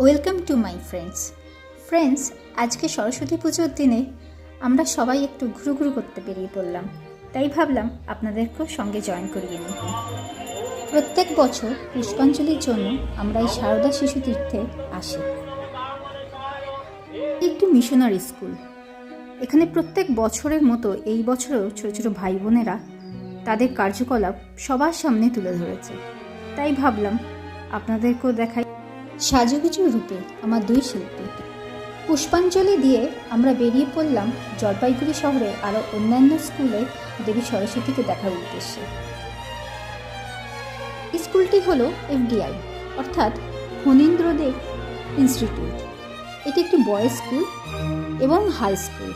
Welcome to my friends. আজকে সরস্বতী পুজোর দিনে আমরা সবাই একটু ঘুরু করতে বেরিয়ে পড়লাম, তাই ভাবলাম আপনাদেরকেও সঙ্গে জয়েন করিয়ে নিই। প্রত্যেক বছর পুষ্পাঞ্জলির জন্য আমরা এই সারদা শিশু তীর্থে আসি। একটি মিশনারি স্কুল। এখানে প্রত্যেক বছরের মতো এই বছরও ছোট ছোট ভাই বোনেরা তাদের কার্যকলাপ সবার সামনে তুলে ধরেছে, তাই ভাবলাম আপনাদেরকেও দেখাই সাজুগুজু রূপে আমার দুই শিল্পী। পুষ্পাঞ্জলি দিয়ে আমরা বেরিয়ে পড়লাম জলপাইগুড়ি শহরে আরও অন্যান্য স্কুলে দেবী সরস্বতীকে দেখার উদ্দেশ্যে। স্কুলটি হলো FDI অর্থাৎ ফণীন্দ্রদেব ইনস্টিটিউট। এটি একটি বয়েজ স্কুল এবং হাই স্কুল।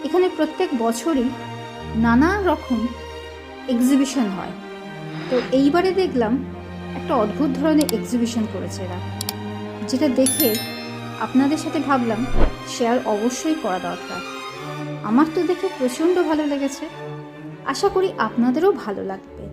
এখানে প্রত্যেক বছরই নানা রকম এক্সিবিশন হয়। তো এইবারে দেখলাম একটা অদ্ভুত ধরনের এক্সিবিশন করেছে এরা, যেটা দেখে আপনাদের সাথে ভাবলাম শেয়ার অবশ্যই করা দরকার। আমার তো দেখে প্রচণ্ড ভালো লেগেছে, আশা করি আপনাদেরও ভালো লাগবে।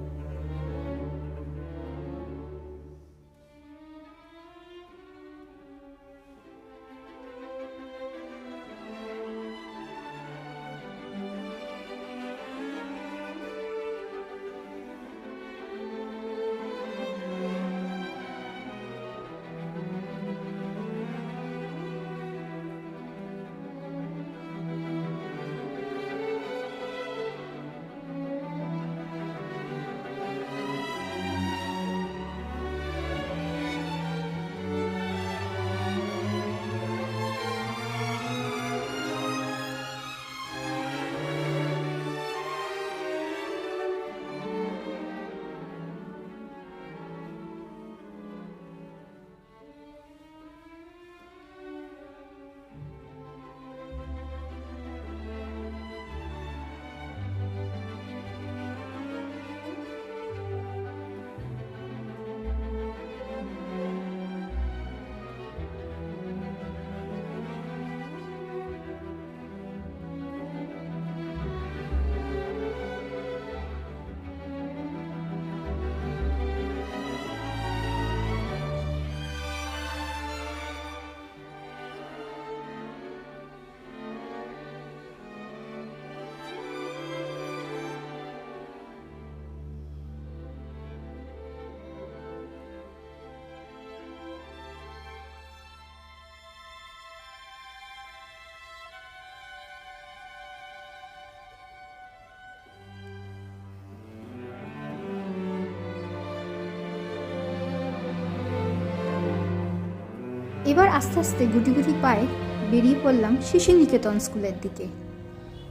এবার আস্তে আস্তে গুটি গুটি পায়ে বেরিয়ে পড়লাম শিশু নিকেতন স্কুলের দিকে।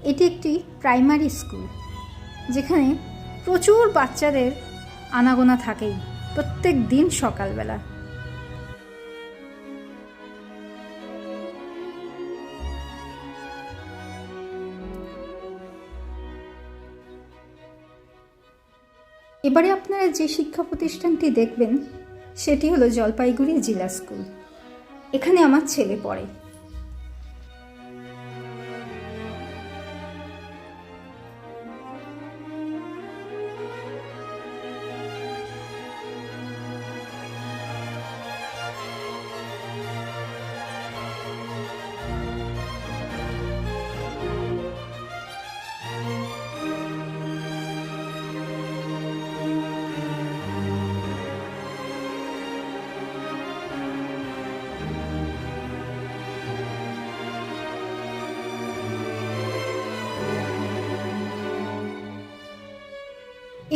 এটি একটি প্রাইমারি স্কুল, যেখানে প্রচুর বাচ্চাদের আনাগোনা থাকেই প্রত্যেক দিন সকালবেলা। এবারে আপনারা যে শিক্ষা প্রতিষ্ঠানটি দেখবেন সেটি হলো জলপাইগুড়ি জেলা স্কুল। এখানে আমার ছেলে পড়ে।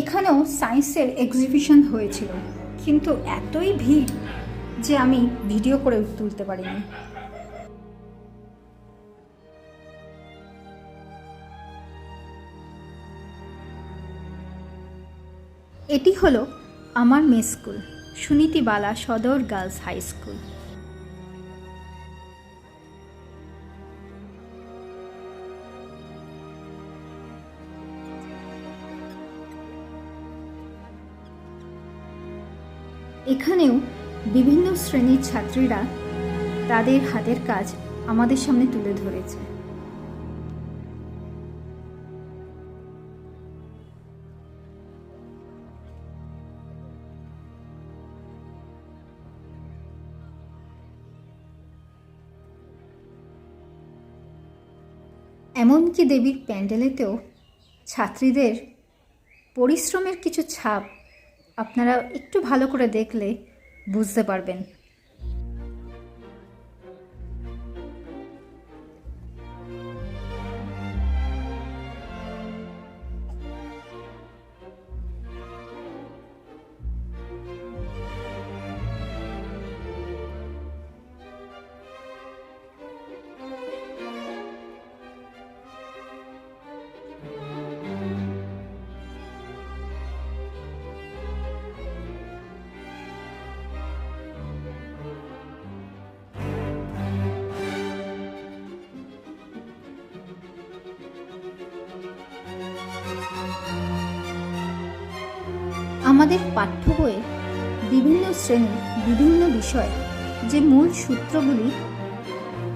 এখানেও সায়েন্সের এক্সিবিশন হয়েছিল, কিন্তু এতই ভিড় যে আমি ভিডিও করে তুলতে পারিনি। এটি হলো আমার মেয়ে স্কুল, সুনীতিবালা সদর গার্লস হাই স্কুল। এখানেও বিভিন্ন শ্রেণীর ছাত্রীরা তাদের হাতের কাজ আমাদের সামনে তুলে ধরেছে। এমনকি দেবীর প্যান্ডেলেতেও ছাত্রীদের পরিশ্রমের কিছু ছাপ আপনারা একটু ভালো করে দেখলে বুঝতে পারবেন। আমাদের পাঠ্য বইয়ে বিভিন্ন শ্রেণী বিভিন্ন বিষয় যে মূল সূত্রগুলি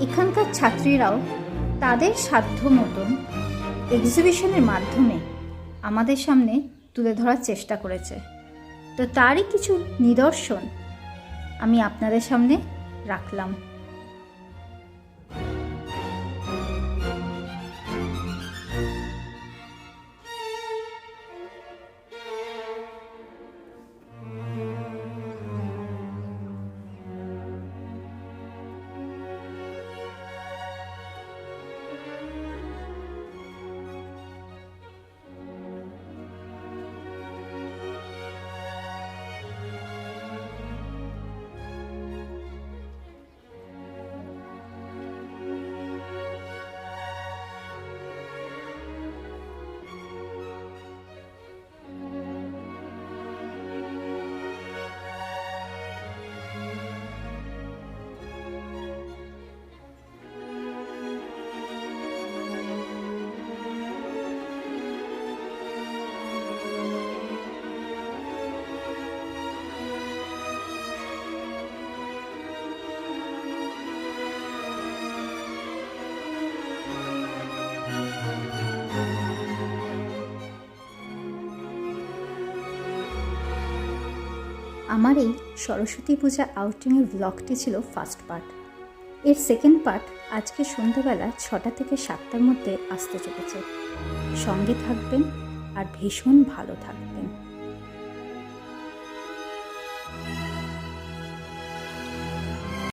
এখানকার ছাত্রীরাও তাদের সাধ্য মতন এক্সিবিশনের মাধ্যমে আমাদের সামনে তুলে ধরার চেষ্টা করেছে। তো তারই কিছু নিদর্শন আমি আপনাদের সামনে রাখলাম। আমার এই সরস্বতী পূজা আউটিংয়ের ব্লগটি ছিল ফার্স্ট পার্ট। এর সেকেন্ড পার্ট আজকে সন্ধ্যাবেলা 6টা থেকে 7টার মধ্যে আসতে চলেছে। সঙ্গে থাকবেন আর ভীষণ ভালো থাকবেন।